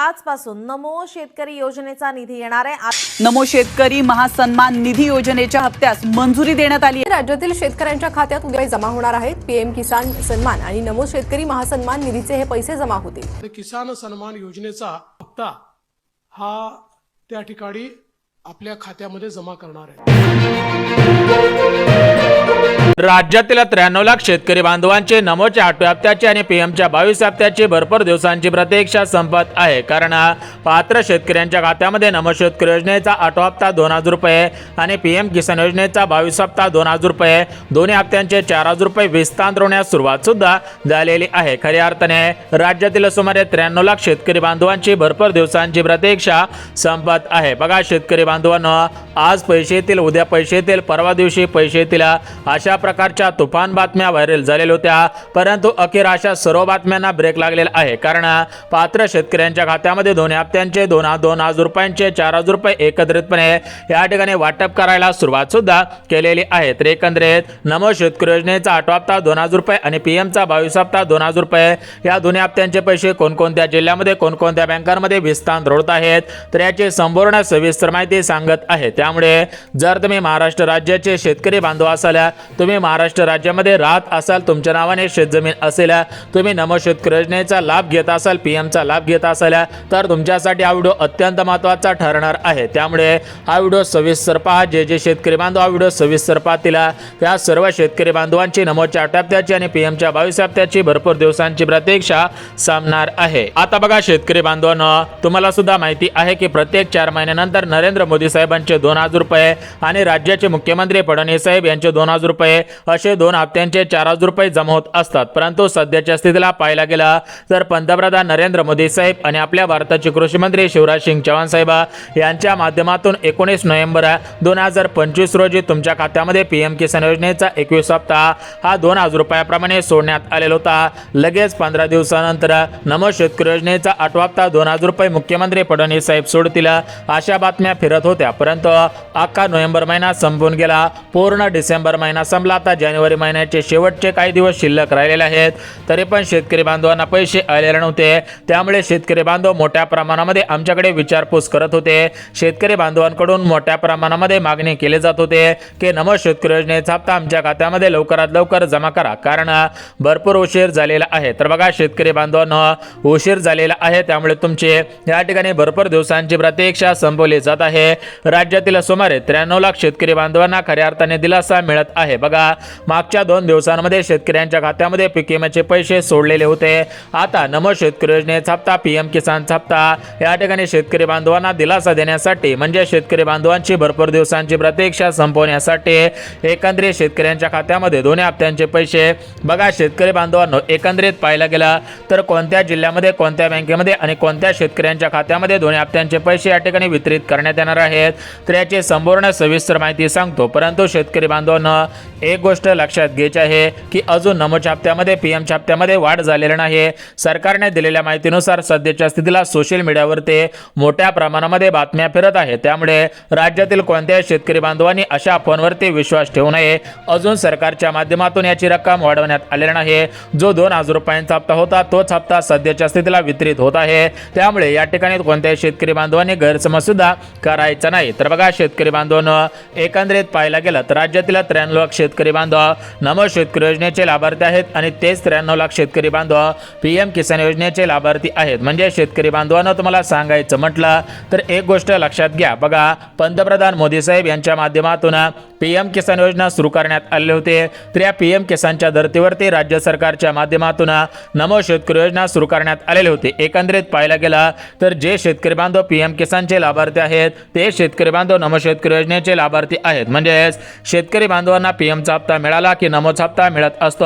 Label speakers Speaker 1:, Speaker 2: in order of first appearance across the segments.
Speaker 1: आजपासून नमो शेतकरी योजनेचा निधी येणार आहे।
Speaker 2: नमो शेतकरी महासन्मान निधी योजनेच्या हप्त्यास मंजुरी देण्यात आली आहे।
Speaker 3: राज्यातील शेतकऱ्यांच्या खात्यात उद्या जमा होणार आहेत। पीएम किसान सन्मान आणि नमो शेतकरी महासन्मान निधीचे हे पैसे जमा होतील।
Speaker 4: किसान सन्मान योजनेचा हप्ता हा त्या ठिकाणी आपल्या खात्यामध्ये जमा करणार आहे।
Speaker 5: राज्यातील 93 लाख शेतकरी बांधवांचे नमोच्या 8व्या हप्त्याचे आणि पीएमच्या 22 हप्त्याची भरपूर दिवसांची प्रतीक्षा संपत आहे। कारण पात्र शेतकऱ्यांच्या खात्यामध्ये नमो शेतकरी योजनेचा 8वा हप्ता 2000 रुपये आणि पीएम किसान योजनेचा 22 हप्ता 2000 रुपये दोन्ही हप्त्यांचे 4000 रुपये विस्तार होण्यास सुरुवात सुद्धा झालेली आहे। खऱ्या अर्थाने राज्यातील सुमारे 93 लाख शेतकरी बांधवांची भरपूर दिवसांची प्रतीक्षा संपत आहे। बघा शेतकरी बांधवांनो, आज पैसे येतील, उद्या पैसे येतील, परवा दिवशी पैसे येतील, अशा प्रकारच्या तुफान बातम्या व्हायरल झालेल्या होत्या। परंतु अखेर अशा सर्व बातम्यांना ब्रेक लागलेला आहे। कारण पात्र शेतकऱ्यांच्या खात्यामध्ये दोन्ही हप्त्यांचे 2000 रुपयांचे 4000 रुपये एकत्रितपणे या ठिकाणी वाटप करायला सुरुवात सुद्धा केलेली आहे। तर एकंदरीत नमो शेतकरी योजनेचा 8वा हप्ता 2000 रुपये आणि पीएमचा 22 हप्ता 2000 रुपये या दोन्ही हप्त्यांचे पैसे कोणकोणत्या जिल्ह्यामध्ये कोणकोणत्या बँकांमध्ये विस्तार होत आहेत, तर याची संपूर्ण सविस्तर माहिती सांगत आहे। त्यामुळे जर तुम्ही महाराष्ट्र राज्याचे शेतकरी बांधव असाल, तुम्ही महाराष्ट्र राज्यामध्ये राहत असाल, तुमच्या नावाने शेतजमीन असेल, तुम्ही नमो शेतकरी योजनेचा लाभ घेत असाल, पीएमचा लाभ घेत असाल, तर तुमच्यासाठी हा व्हिडिओ अत्यंत महत्त्वाचा ठरणार आहे। त्यामुळे हा व्हिडिओ सविस्तर पहा। जे शेतकरी बांधव हा व्हिडिओ सविस्तर पाहतील त्या सर्व शेतकरी बांधवांची नमोच्या 8व्या हप्त्याची आणि पीएमच्या 22 हप्त्याची भरपूर दिवसांची प्रतीक्षा संपणार आहे। आता बघा शेतकरी बांधवांनो, तुम्हाला सुद्धा माहिती आहे की प्रत्येक 4 महिन्यानंतर नरेंद्र मोदी साहेबांचे 2000 रुपये आणि राज्याचे मुख्यमंत्री फडणवीस साहेब यांचे 2000 रुपये असे 2 हप्त्यांचे 4000 रुपये जमा होत असतात। परंतु सध्याच्या स्थितीला पाहायला गेला तर पंतप्रधान नरेंद्र मोदी साहेब आणि आपल्या भारताचे कृषी मंत्री शिवराज सिंग चौहान साहेब यांच्या माध्यमातून 19 नोव्हेंबर 2025 रोजी तुमच्या खात्यामध्ये पीएम किसान योजनेचा 21 हप्ता हा 2000 रुपयाप्रमाणे सोडण्यात आलेला होता। लगेच 15 दिवसानंतर नमो शेतकरी योजनेचा 8वा हप्ता 2000 रुपये मुख्यमंत्री फडणवीस साहेब सोडतील अशा बातम्या फिरत होत्या। परंतु अख्खा नोव्हेंबर महिना संपून गेला, पूर्ण डिसेंबर महिना संपला, आता जानेवारी महिन्याचे शेवटचे काही दिवस शिल्लक राहिलेले आहेत, तरी पण शेतकरी बांधवांना पैसे आलेले नव्हते। त्यामुळे शेतकरी बांधव मोठ्या प्रमाणामध्ये आमच्याकडे विचारपूस करत होते। शेतकरी बांधवांकडून मोठ्या प्रमाणामध्ये मागणी केली जात होते की नमो शेतकरी योजनेचा हप्ता आमच्या खात्यामध्ये लवकरात लवकर जमा करा, कारण भरपूर उशीर झालेला आहे। तर बघा शेतकरी बांधवांनो, उशीर झालेला आहे, त्यामुळे तुमचे या ठिकाणी भरपूर दिवसांची प्रतीक्षा संपवली जात आहे। राज्यातील सुमारे 93 लाख शेतकरी बांधवांना खऱ्या अर्थाने दिलासा मिळत आहे। बघा मागच्या 2 दिवसांमध्ये शेतकऱ्यांच्या खात्यामध्ये पीक विम्याचे पैसे सोडलेले होते। आता नमो शेतकरी योजनेचा हप्ता, पीएम किसानचा हप्ता या ठिकाणी शेतकरी बांधवांना दिलासा देण्यासाठी, म्हणजे शेतकरी बांधवांची भरपूर दिवसांची प्रतीक्षा संपवण्यासाठी एकंदरीत शेतकऱ्यांच्या खात्यामध्ये दोन्ही हप्त्यांचे पैसे, बघा शेतकरी बांधवांनो, एकंदरीत पाहायला गेला तर कोणत्या जिल्ह्यामध्ये, कोणत्या बँकेमध्ये आणि कोणत्या शेतकऱ्यांच्या खात्यामध्ये दोन्ही हप्त्यांचे पैसे या ठिकाणी वितरित करण्यात येणार आहेत, तर याची संपूर्ण सविस्तर माहिती सांगतो। परंतु शेतकरी बांधवांनो, एक गोष्ट लक्षात घ्यायची आहे की अजून नमोच्या हप्त्यामध्ये, पीएमच्या हप्त्यामध्ये वाढ झालेली नाही। सरकारने दिलेल्या माहितीनुसार सध्याच्या स्थितीला सोशल मीडियावरती मोठ्या प्रमाणामध्ये बातम्या फिरत आहेत। त्यामुळे राज्यातील कोणत्याही शेतकरी बांधवांनी अशा अफवांवरती विश्वास ठेवू नये। अजून सरकारच्या माध्यमातून याची रक्कम वाढवण्यात आलेली नाही। जो 2000 रुपयांचा हप्ता होता तोच हप्ता सध्याच्या स्थितीला वितरित होत आहे। त्यामुळे या ठिकाणी कोणत्याही शेतकरी बांधवांनी गैरसमज सुद्धा करायचा नाही। तर बघा शेतकरी बांधवांनो, एकंदरीत पाहायला गेलं तर राज्यातील 93 लाख शेतकरी बांधव नमो शेतकरी योजनेचे लाभार्थी आहेत आणि तेच 93 लाख शेतकरी बांधव पीएम किसान योजनेचे लाभार्थी आहेत। म्हणजे शेतकरी बांधवांना तुम्हाला सांगायचं म्हटलं तर एक गोष्ट लक्षात घ्या। बघा पंतप्रधान मोदी साहेब यांच्या माध्यमातून पीएम किसान योजना सुरू करण्यात आले होते। तर या पीएम किसानच्या धर्तीवरती राज्य सरकारच्या माध्यमातून नमो शेतकरी योजना सुरू करण्यात आलेले होते। एकंदरीत पाहायला गेला तर जे शेतकरी बांधव पीएम किसानचे लाभार्थी आहेत ते शेतकरी बांधव नमो शेतकरी योजनेचे लाभार्थी आहेत। म्हणजे शेतकरी बांधवांना पीएमचा हप्ता मिळाला की नमोचा हप्ता मिळत असतो,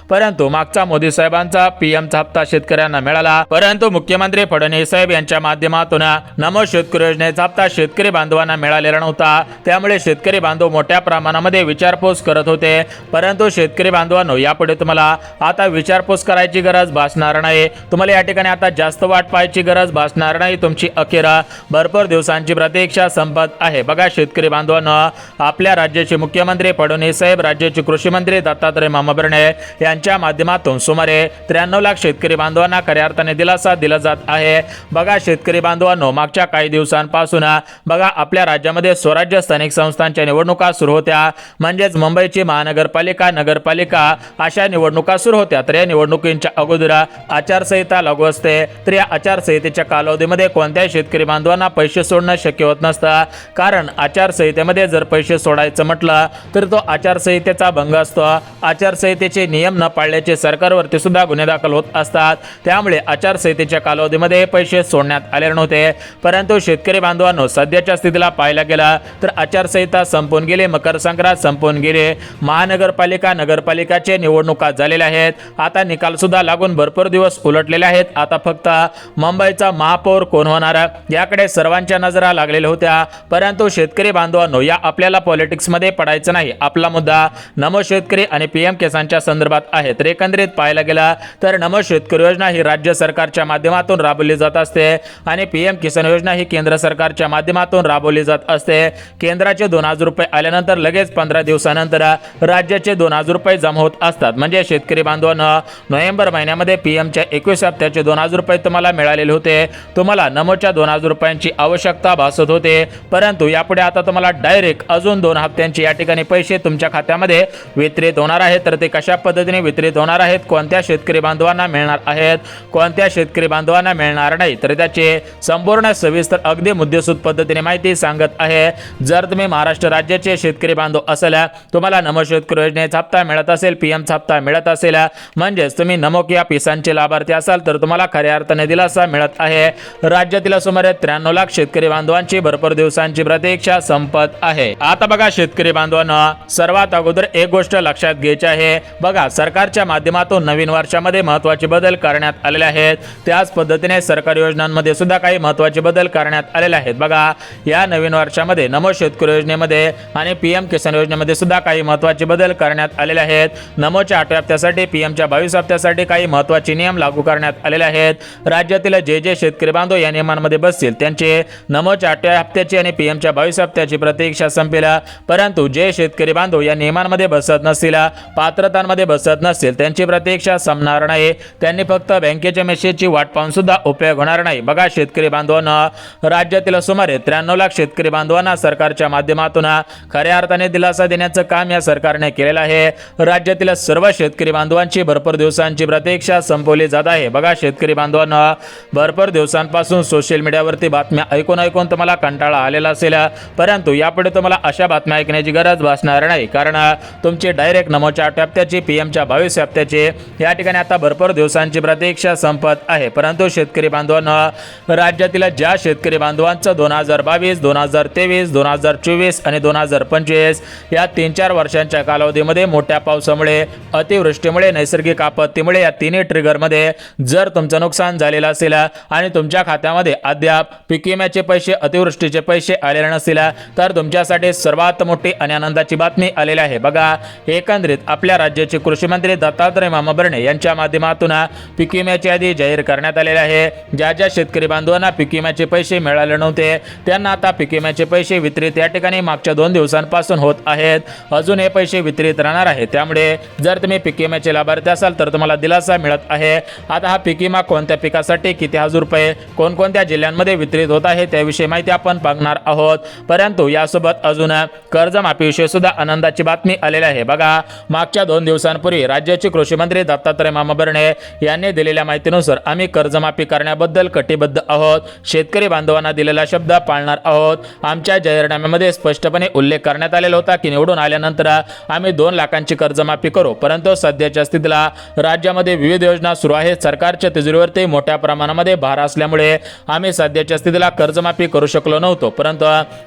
Speaker 5: परंतु मागचा मोदी साहेबांचा पीएमचा हप्ता शेतकऱ्यांना मिळाला, परंतु मुख्यमंत्री फडणवीस साहेब यांच्या माध्यमातून नमो शेतकरी योजनेचा हप्ता शेतकरी बांधवांना मिळालेला नव्हता। त्यामुळे शेतकरी बांधव मोठ्या प्रमाणामध्ये विचारपूस करत होते, परंतु शेतकरी बांधवांनो यापुढे तुम्हाला आता विचारपूस करायची गरज भासणार नाही. तुम्हाला या ठिकाणी आता जास्त वाट पाहायची गरज भासणार नाही. तुमची अखेर भरपूर दिवसांची प्रतीक्षा संपत आहे. बघा शेतकरी बांधवांनो, आपल्या राज्याचे मुख्यमंत्री फडणवीस साहेब, राज्याचे कृषी मंत्री दत्तात्रय मामाभरणे यांच्या माध्यमातून सुमारे 93 लाख शेतकरी बांधवांना खऱ्या अर्थाने दिलासा दिला जात आहे. बघा शेतकरी बांधवांनो, मागच्या काही दिवसांपासून बघा आपल्या राज्यामध्ये स्वराज्य स्थानिक संस्थांच्या निवडणुका सुरू होत्या. म्हणजेच मुंबईची महानगरपालिका, नगरपालिका अशा निवडणुका सुरू होत्या. तर या निवडणुकींच्या अगोदर आचारसंहिता लागू असते. तर या आचारसंहितेच्या कालावधीमध्ये कोणत्याही शेतकरी बांधवांना पैसे सोडणं शक्य होत नसतं. कारण आचारसंहितेमध्ये जर पैसे सोडायचं म्हटलं तर तो आचारसंहितेचा भंग असतो. आचारसंहितेचे नियम न पाळल्याचे सरकारवरती सुद्धा गुन्हे दाखल होत असतात. त्यामुळे आचारसंहितेच्या कालावधीमध्ये हे पैसे सोडण्यात आले नव्हते. परंतु शेतकरी बांधवांनो, सध्याच्या स्थितीला पाहायला गेला तर आचारसंहिता संपून गेली, मकर संक्रांत संपून गेली, महानगरपालिका, नगरपालिकाचे निवडणुका झालेल्या आहेत. आता निकाल सुद्धा लागून भरपूर दिवस उलटलेले आहेत. आता फक्त मुंबईचा महापौर कोण होणार याकडे सर्वांच्या नजरा लागलेल्या होत्या. परंतु शेतकरी बांधवांनो, या आपल्याला पॉलिटिक्समध्ये पडायचं नाही. आपला मुद्दा नमो शेतकरी आणि पीएम किसानच्या संदर्भात आहे. तर एकंदरीत पाहायला गेला तर नमो शेतकरी योजना ही राज्य सरकारच्या माध्यमातून राबवली जात असते आणि पीएम किसान योजना ही केंद्र सरकारच्या माध्यमातून राबवली जात असते. केंद्राचे 2000 रुपये आल्यानंतर लगेच 15 दिवसानंतर राज्याचे 2000 रुपये जमा होत असतात. म्हणजे शेतकरी बांधवांनो, नोव्हेंबर महिन्यामध्ये पीएमच्या 21 हप्त्याचे 2000 रुपये तुम्हाला मिळालेले होते. तुम्हाला नमोच्या 2000 रुपयांची आवश्यकता भासत होते. परंतु यापुढे आता तुम्हाला डायरेक्ट अजून 2 हप्त्यांचे या ठिकाणी पैसे तुमच्या खात्यामध्ये वितरित होणार आहेत. तर ते कशा पद्धतीने वितरित होणार आहेत, कोणत्या शेतकरी बांधवांना मिळणार आहेत, कोणत्या शेतकरी बांधवांना मिळणार नाही, तर त्याचे संपूर्ण सविस्तर अगदी मुद्देसूद पद्धतीने माहिती सांगत आहे. जर तुम्ही महाराष्ट्र राज्याचे शेतकरी बांधव असेल, तुम्हाला नमो शेतकरी योजनेचा हप्ता मिळत असेल, पीएमचा हप्ता मिळत असेल, म्हणजेच तुम्ही नमो किंवा किसानचे लाभार्थी असाल तर तुम्हाला खऱ्या अर्थाने दिलासा मिळत आहे. राज्यातील सुमारे 93 लाख शेतकरी बांधवांची भरपूर दिवसांची प्रतीक्षा संपत आहे. आता बघा शेतकरी बांधवांनो, सर्वात अगोदर एक गोष्ट लक्षात घ्यायची आहे. बघा सरकारच्या माध्यमातून नवीन वर्षामध्ये महत्त्वाचे बदल करण्यात आलेले आहेत. त्याच पद्धतीने सरकारी योजनांमध्ये सुद्धा काही महत्त्वाचे बदल करण्यात आलेले आहेत. बघा या नवीन वर्षामध्ये नमो शेतकरी योजनेमध्ये आणि पीएम किसान योजनेमध्ये सुद्धा काही महत्त्वाचे बदल करण्यात आलेले आहेत. नमोच्या 8व्या हप्त्यासाठी, पीएमच्या 22 हप्त्यासाठी काही महत्त्वाचे नियम लागू करण्यात आलेले आहेत. राज्यातील जे शेतकरी बांधव या नियमांमध्ये बसतील त्यांचे नमोच्या 8व्या हप्त्याची आणि पीएमच्या 22 हप्त्याची प्रतीक्षा संपेल. परंतु जे शेतकरी बांधव या नियमांमध्ये बसत नसतील, पात्रतांमध्ये बसत नसतील, त्यांची प्रतीक्षा संपणार नाही. त्यांनी फक्त बँकेच्या मेसेजची वाट पाहून सुद्धा उपयोग होणार नाही. बघा शेतकरी बांधवांना, राज्यातील सुमारे 93 लाख शेतकरी बांधवांना सरकारच्या माध्यमातून खऱ्या अर्थाने दिलासा देण्याचं काम या सरकारने केलेलं आहे. राज्यातील सर्व शेतकरी बांधवांची भरपूर दिवसांची प्रतीक्षा संपवली जात आहे. बघा शेतकरी बांधवांना, भरपूर दिवसांपासून सोशल मीडियावरती बातम्या ऐकून तुम्हाला कंटाळा आलेला असेल, परंतु यापुढे तुम्हाला अशा बातम्या ऐकण्याची गरज भासणार नाही. कारण तुमची डायरेक्ट नमोच्या 8 हप्त्याची, पीएमच्या 22 हप्त्याची या ठिकाणी आता भरपूर दिवसांची प्रतीक्षा संपत आहे. परंतु शेतकरी बांधवांना, राज्यातील ज्या शेतकरी बांधवांचं 2022, 2023, 2024 आणि 2025 या 3-4 वर्षांच्या कालावधीमध्ये मोठ्या पावसामुळे, अतिवृष्टीमुळे, नैसर्गिक आपत्तीमुळे या तिन्ही ट्रिगरमध्ये जर तुमचं नुकसान झालेलं असेल आणि तुमच्या खात्यामध्ये अद्याप पीक विम्याचे पैसे, अतिवृष्टीचे पैसे आलेले नसतील, तर तुमच्यासाठी सर्वात मोठी आणि आनंदाची बातमी आलेली आहे. बघा एकंदरीत आपल्या राज्याचे कृषी मंत्री दत्तात्रय मामाभरणे यांच्या माध्यमातून पीक विम्याची यादी जाहीर करण्यात आलेली आहे. ज्या ज्या शेतकरी बांधवांना पीक विम्याचे पैसे मिळाले नव्हते त्यांना आता पीक विम्याचे पैसे वितरित या ठिकाणी मागच्या 2 दिवसांपासून होत आहेत. अजून हे पैसे वितरित राहणार आहेत. त्यामुळे जर तुम्ही पीक विम्याचे लाभार्थी असाल तर तुम्हाला दिलासा मिळत आहे. आता हा पीक विमा कोणत्या पिकासाठी, किती हजार रुपये, कोणकोणत्या जिल्ह्यांमध्ये वितरित होत आहे त्याविषयी माहिती आपण बघणार आहोत. परंतु यासोबत अजून कर्जमाफीविषयी सुद्धा आनंदाची बातमी आलेली आहे. बघा मागच्या 2 दिवसांपूर्वी राज्याचे कृषी मंत्री दत्तात्रय मामाभरणे यांनी दिलेल्या माहितीनुसार आम्ही कर्जमाफी करण्याबद्दल कटिबद्ध आहोत. शेतकरी बांधवांना दिलेला शब्द पाळणार आहोत. आमच्या जाहीरनाम्यामध्ये स्पष्टपणे उल्लेख करण्यात आलेला होता की निवडून आल्यानंतर आम्ही 2 लाखांची कर्जमाफी करू. परंतु सध्याच्या स्थितीला राज्यामध्ये विविध योजना सुरू आहेत. सरकारच्या तिजोरीवरती मोठ्या प्रमाणामध्ये भार असल्यामुळे आम्ही सध्याच्या स्थितीला कर्जमाफी करू शकलो नव्हतो. परंतु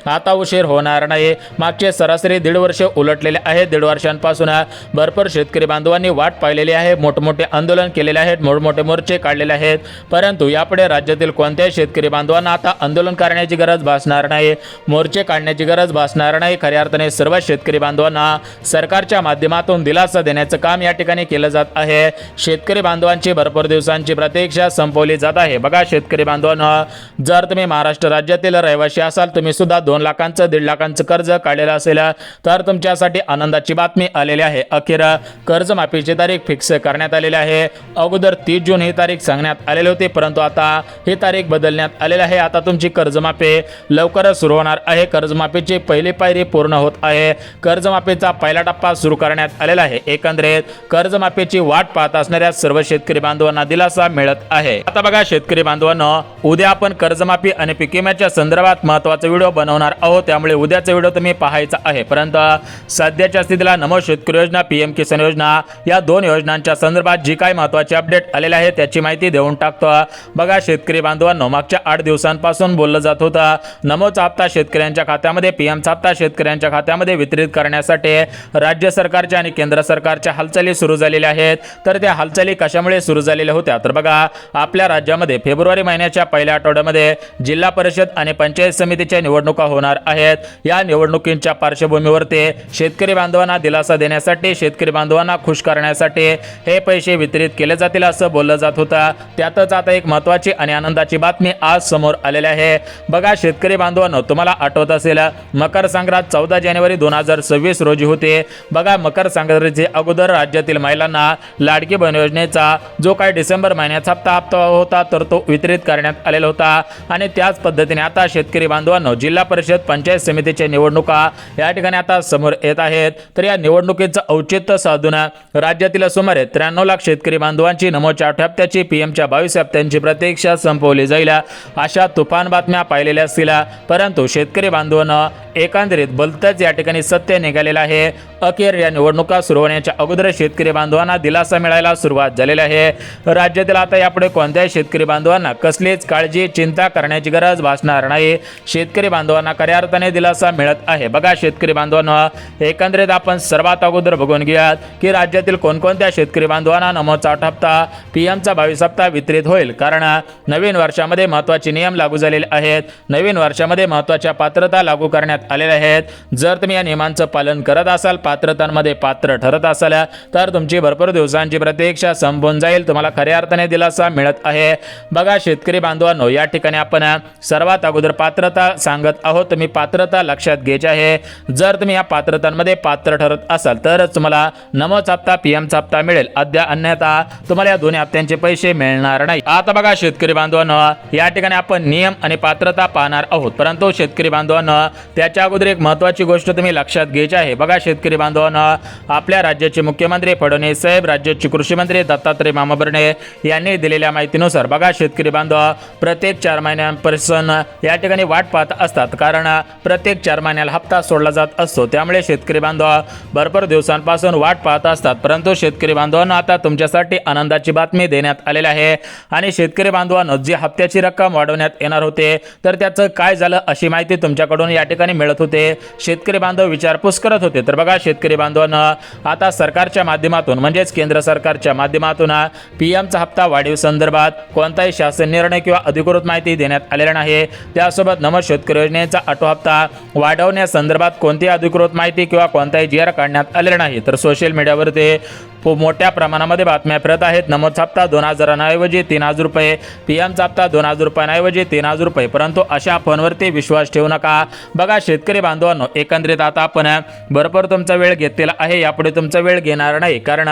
Speaker 5: आता उशीर होणार नाही. मागचे सरासरी 1.5 वर्ष उलटलेले आहेत. 1.5 वर्षांपासून भरपूर शेतकरी बांधवांनी वाट पाहिलेली आहे. मोठमोठे आंदोलन केलेले आहेत, मोठमोठे मोर्चे काढलेले आहेत. परंतु यापुढे राज्यातील कोणत्याही शेतकरी बांधवांना आता आंदोलन करण्याची गरज भासणार नाही, मोर्चे काढण्याची गरज भासणार नाही. खऱ्या अर्थाने सर्व शेतकरी बांधवांना सरकारच्या माध्यमातून दिलासा देण्याचं काम या ठिकाणी केलं जात आहे. शेतकरी बांधवांची भरपूर दिवसांची प्रतीक्षा संपवली जात आहे. बघा शेतकरी बांधवांनो, जर तुम्ही महाराष्ट्र राज्यातील रहिवासी असाल, तुम्ही सुद्धा 2 लाखांचं 1.5 लाखांचं कर्ज काढलेलं असेल तर तुमच्यासाठी आनंदाची बातमी आलेली आहे. अखेर कर्जमाफीची तारीख फिक्स करण्यात आलेली आहे. अगोदर 30 जून ही तारीख सांगण्यात आलेली होती, परंतु आता ही तारीख बदलण्यात आलेली आहे. आता तुमची कर्जमाफी लवकरच सुरू होणार आहे. कर्जमाफीची पहिली पायरी पूर्ण होत आहे. कर्जमाफीचा पहिला टप्पा सुरू करण्यात आलेला आहे. एकंदरीत कर्जमाफीची वाट पाहत असणाऱ्या सर्व शेतकरी बांधवांना दिलासा मिळत आहे. आता बघा शेतकरी बांधवांनो, उद्या आपण कर्जमाफी आणि पीक विम्याच्या संदर्भात महत्त्वाचा व्हिडिओ बनवणार आहोत, त्यामुळे उद्याचा व्हिडिओ तुम्ही पाहायचा आहे. परंतु सध्याच्या स्थितीला नमो शेतकरी योजना, पीएम किसान योजना या 2 योजनांच्या संदर्भात जी काही महत्त्वाची अपडेट आलेली आहे त्याची माहिती देऊन टाकतो. बघा शेतकरी बांधवांनो, मागच्या 8 दिवसांपासून बोललं जात होतं नमोचा हप्ता शेतकऱ्यांच्या खात्यामध्ये, पीएमचा हप्ता शेतकऱ्यांच्या खात्यामध्ये वितरित करण्यासाठी राज्य सरकारच्या आणि केंद्र सरकारच्या हालचाली सुरू झालेल्या आहेत. तर त्या हालचाली कशामुळे सुरू झालेल्या होत्या, तर बघा आपल्या राज्यामध्ये फेब्रुवारी महिन्याच्या पहिल्या आठवड्यामध्ये जिल्हा परिषद आणि पंचायत समितीच्या निवडणुका होणार आहेत. या निवडणुकींच्या पार्श्वभूमीवरती शेतकरी बांधवांना दिलासा देण्यासाठी, शेतकरी बांधवांना खुश करण्यासाठी हे पैसे वितरित केले जातील असं बोललं जात होतं. त्यातच आता एक महत्त्वाची आणि आनंदाची बातमी आज समोर आलेली आहे. बघा शेतकरी बांधवांनो, तुम्हाला आठवत असेल मकर संक्रांत 14 जानेवारी 2026 रोजी होते. बघा मकर संक्रांतीचे अगोदर राज्यातील महिलांना लाडकी बहीण योजनेचा जो काही डिसेंबर महिन्याचा हप्ता होता तर तो वितरित करण्यात आलेला होता. आणि त्याच पद्धतीने आता शेतकरी बांधवांनो, जिल्हा परिषद पंचायत समितीच्या निवडणुका या ठिकाणी आता समोर येत आहेत. तर या निवडणुकीचं औचित्य साधून राज्यातील सुमारे 93 लाख शेतकरी बांधवांची नमोच्या 8 हप्त्याची, पीएमच्या 22 हप्त्यांची प्रतीक्षा संपवली जाईल अशा तुफान बातम्या पाहिलेल्या असतील. परंतु शेतकरी बांधवांनो, एकंदरीत भलतंच या ठिकाणी सत्य निघालेलं आहे. अखेर या निवडणुका सुरू होण्याच्या अगोदर शेतकरी बांधवांना दिलासा मिळायला सुरुवात झालेली आहे. राज्यातील आता यापुढे कोणत्याही शेतकरी बांधवांना कसलीच काळजी, चिंता करण्याची गरज भासणार नाही. शेतकरी बांधवांना खऱ्या अर्थाने दिलासा मिळत आहे. बघा शेतकरी बांधवांनो, एकंदरीत आपण सर्वात अगोदर बघून घेऊयात की राज्यातील कोणकोणत्या शेतकरी बांधवांना नमोचा 8 हप्ता, पीएमचा 22 हप्ता वितरित होईल. कारण नवीन वर्षामध्ये महत्त्वाचे नियम लागू झालेले आहेत. नवीन वर्षामध्ये महत्त्वाच्या पात्रता लागू करण्यात आलेल्या आहेत. जर तुम्ही या नियमांचं पालन करत असाल, पात्रतांमध्ये पात्र ठरत असाल तर तुमची भरपूर दिवसांची प्रतीक्षा संपून जाईल. तुम्हाला खऱ्या अर्थाने दिलासा मिळत आहे. बघा शेतकरी बांधवांनो, या ठिकाणी आपण सर्वात अगोदर पात्रता सांगत आहोत. तुम्ही पात्रता लक्षात घ्यायची आहे. जर तुम्ही या पात्रतांमध्ये पात्र ठरत असाल तरच तुम्हाला नमोचा हप्ता, पीएमचा हप्ता मिळेल. अन्यथा तुम्हाला या दोन्ही हप्त्यांचे पैसे मिळणार नाही. आता बघा शेतकरी बांधवांनो, या ठिकाणी आपण नियम आणि पात्रता पाहणार आहोत. परंतु शेतकरी बांधवांनो, त्याच्या अगोदर एक महत्त्वाची गोष्ट तुम्ही लक्षात घ्यायची आहे. बघा शेतकरी बांधवांनो, आपल्या राज्याचे मुख्यमंत्री फडणवीस साहेब, राज्याचे कृषी मंत्री दत्तात्रय मामा भरणे यांनी दिलेल्या माहितीनुसार बघा शेतकरी बांधव प्रत्येक 4 महिन्यांपासून या ठिकाणी वाट पाहत असतात. कारण प्रत्येक 4 महिन्याला हप्ता सोडला जात असतो. त्यामुळे शेतकरी बांधव भरपूर दिवसांपासून वाट पाहत असतात. परंतु शेतकरी बांधवांना आता तुमच्यासाठी आनंदाची बातमी देण्यात आलेली आहे. आणि शेतकरी बांधवांनो, जी हप्त्याची रक्कम वाढवण्यात येणार होते तर त्याचं काय झालं अशी माहिती तुमच्याकडून या ठिकाणी मिळत होते. शेतकरी बांधव विचारपूस करत होते. तर बघा शेतकरी बांधवांनो, आता सरकारच्या माध्यमातून म्हणजेच केंद्र सरकारच्या माध्यमातून पीएमचा हप्ता वाढीव संदर्भात कोणताही शासन निर्णय किंवा अधिकृत माहिती देण्यात आलेला नाही. त्यासोबत नमो शेतकरी योजनेचा 8 हप्ता वाढवण्यासंदर्भात कोणतीही अधिकृत माहिती किंवा कोणताही जीआर काढण्यात आलेला नाही. तर सोशल मीडियावरती मोठ्या प्रमाणामध्ये बातम्या फिरत आहेत. नमोचा हप्ता 2,000 ऐवजी 3,000 रुपये, पीएमचा हप्ता 2,000 रुपयांऐवजी 3,000 रुपये. परंतु अशा फोनवरती विश्वास ठेवू नका. बघा शेतकरी बांधवांनो, एकंदरीत आता आपण भरपूर तुमचा वेळ घेतलेला आहे. यापुढे तुमचा वेळ घेणार नाही. कारण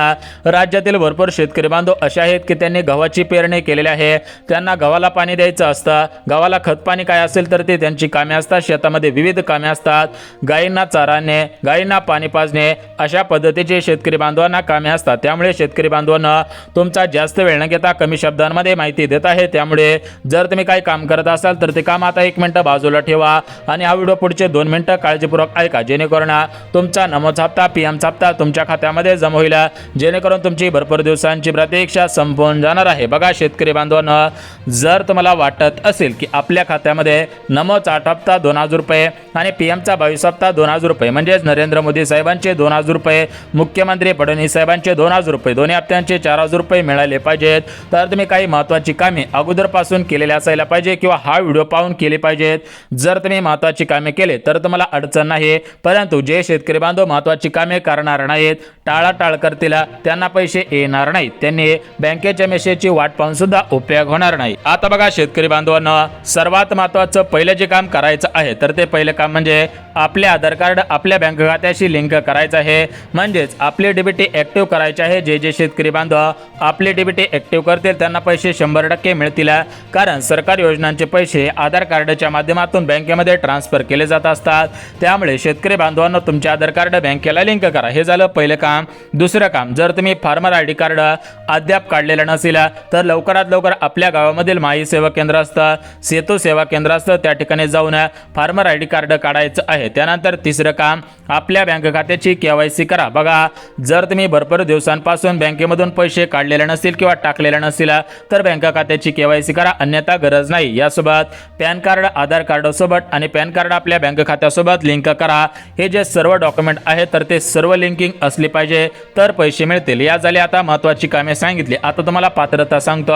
Speaker 5: राज्यातील भरपूर शेतकरी बांधव असे आहेत की त्यांनी गव्हाची पेरणी केलेली आहे. त्यांना गव्हाला पाणी द्यायचं असतं. गव्हाला खत पाणी काय असेल तर ते त्यांची कामे असतात. शेतामध्ये विविध कामे असतात. गायींना चारा आणणे, गायींना पाणी पाजणे अशा पद्धतीचे शेतकरी बांधवांना कामे असतात. त्यामुळे शेतकरी बांधवांना तुमचा जास्त वेळ न घेता कमी शब्दांमध्ये माहिती देत आहे. त्यामुळे जर तुम्ही काही काम करत असाल तर ते काम आता 1 मिनिट बाजूला ठेवा आणि हा व्हिडिओ पुढचे 2 मिनिटं काळजीपूर्वक ऐका. जेणेकरून तुमचा नमोचा हप्ता, पीएमचा हप्ता तुमच्या खात्यामध्ये जमा होईल. जेणेकरून तुमची भरपूर दिवसांची प्रतीक्षा संपून जाणार आहे. बघा शेतकरी बांधवांना, जर तुम्हाला वाटत असेल की आपल्या खात्यामध्ये नमोचा 8 हप्ता 2,000 रुपये आणि पीएमचा 22 हप्ता 2,000 रुपये म्हणजेच नरेंद्र मोदी साहेबांचे 2,000 रुपये, मुख्यमंत्री फडणवीस साहेबांचे 2,000 रुपये, दोन्ही हप्त्यांचे 4,000 रुपये मिळाले पाहिजेत. तर तुम्ही काही महत्त्वाची कामे अगोदरपासून केलेली असायला पाहिजे किंवा हा व्हिडिओ पाहून केली पाहिजेत. जर तुम्ही महत्त्वाची कामे केले तर तुम्हाला अडचण अडचण नाही, परंतु जे शेतकरी बांधव महत्त्वाची कामे करणार नाहीत, टाळाटाळ करतील, त्यांना पैसे येणार नाहीत, त्यांनी बँकेच्या मेसेजची वाट पाहून सुद्धा उपयोग होणार नाही. आता बघा शेतकरी बांधवांना, सर्वात महत्त्वाचं पहिलं जे काम करायचं आहे तर ते पहिलं काम म्हणजे आपले आधार कार्ड आपल्या बँक खात्याशी लिंक करायचं आहे. म्हणजेच आपले डीबीटी ॲक्टिव्ह करायचे आहे. जे जे शेतकरी बांधव आपले डीबीटी ॲक्टिव्ह करतील त्यांना पैसे 100% मिळतील, कारण सरकारी योजनांचे पैसे आधार कार्डच्या माध्यमातून बँकेमध्ये ट्रान्सफर केले जात असतात. त्यामुळे शेतकरी बांधवांना तुमचे आधार कार्ड बँकेला लिंक करा. हे झालं पहिलं काम. दुसरं काम, जर तुम्ही फार्मर आय डी कार्ड अद्याप काढलेलं नसेल तर लवकरात लवकर आपल्या गावामधील माई सेवा केंद्र असतं, सेतू सेवा केंद्र असतं, त्या ठिकाणी जाऊन फार्मर आय डी कार्ड काढायचं आहे. त्यानंतर तिसरं काम, आपल्या बँक खात्याची KYC करा. बघा, जर तुम्ही भरपूर दिवसांपासून बँकेमधून पैसे काढलेले नसतील किंवा टाकलेले नसतील तर बँक खात्याची KYC करा, अन्यथा गरज नाही. यासोबत पॅन कार्ड आधार कार्ड सोबत आणि पॅन कार्ड आपल्या बँक खात्यासोबत लिंक करा. हे जे सर्व डॉक्युमेंट आहेत तर ते सर्व लिंकिंग असली पाहिजे तर पैसे मिळतील. या झाली आता महत्त्वाची कामे सांगितली. आता तुम्हाला पात्रता सांगतो.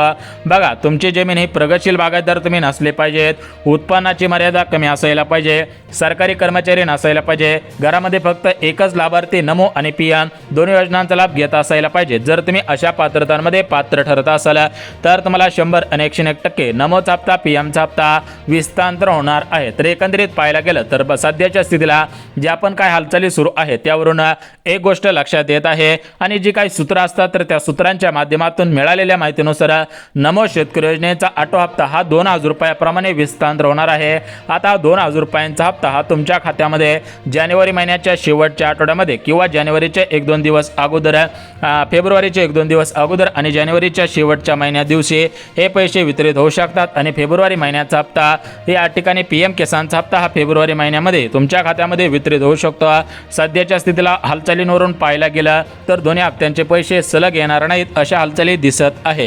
Speaker 5: बघा, तुमची जमीन ही प्रगतशील बागायतदार तुम्ही नसले पाहिजेत, उत्पन्नाची मर्यादा कमी असायला पाहिजे, सरकारी कर्मचारी नसायला पाहिजे, घरामध्ये फक्त एकच लाभार्थी नमो आणि PM दोन्ही योजनांचा लाभ घेत असायला पाहिजे. जर तुम्ही अशा पात्रतांमध्ये पात्र ठरत असाल तर तुम्हाला 100 आणि 101% नमोचा हप्ता PMचा हप्ता विस्तांतर होणार आहे. तर एकंदरीत पाहायला गेलं तर सध्याच्या स्थितीला ज्या पण काय हालचाली सुरू आहेत त्यावरून एक गोष्ट लक्षात येत आहे, आणि जी काही सूत्र असतात तर त्या सूत्रांच्या माध्यमातून मिळालेल्या माहितीनुसार नमो शेतकरी योजनेचा ऑटो हप्ता हा 2000 रुपयाप्रमाणे विस्तांतर होणार आहे. आता 2000 रुपयांचा हप्ता हा तुमच्या खात्यामध्ये जानेवारी महिन्याच्या शेवटच्या आठवड्यामध्ये किंवा जानेवारीचे 1-2 दिवस अगोदर, फेब्रुवारीचे 1-2 दिवस अगोदर आणि जानेवारीच्या शेवटच्या महिन्या दिवशी हे पैसे वितरित होऊ शकतात. आणि फेब्रुवारी महिन्याचा हप्ता या ठिकाणी PM किसानचा हप्ता हा फेब्रुवारी महिन्यामध्ये तुमच्या खात्यामध्ये वितरित होऊ शकतो. सध्याच्या स्थितीला हालचालींवरून पाहायला गेलं तर दोन्ही हप्त्यांचे पैसे सलग येणार नाहीत अशा हालचाली दिसत आहेत.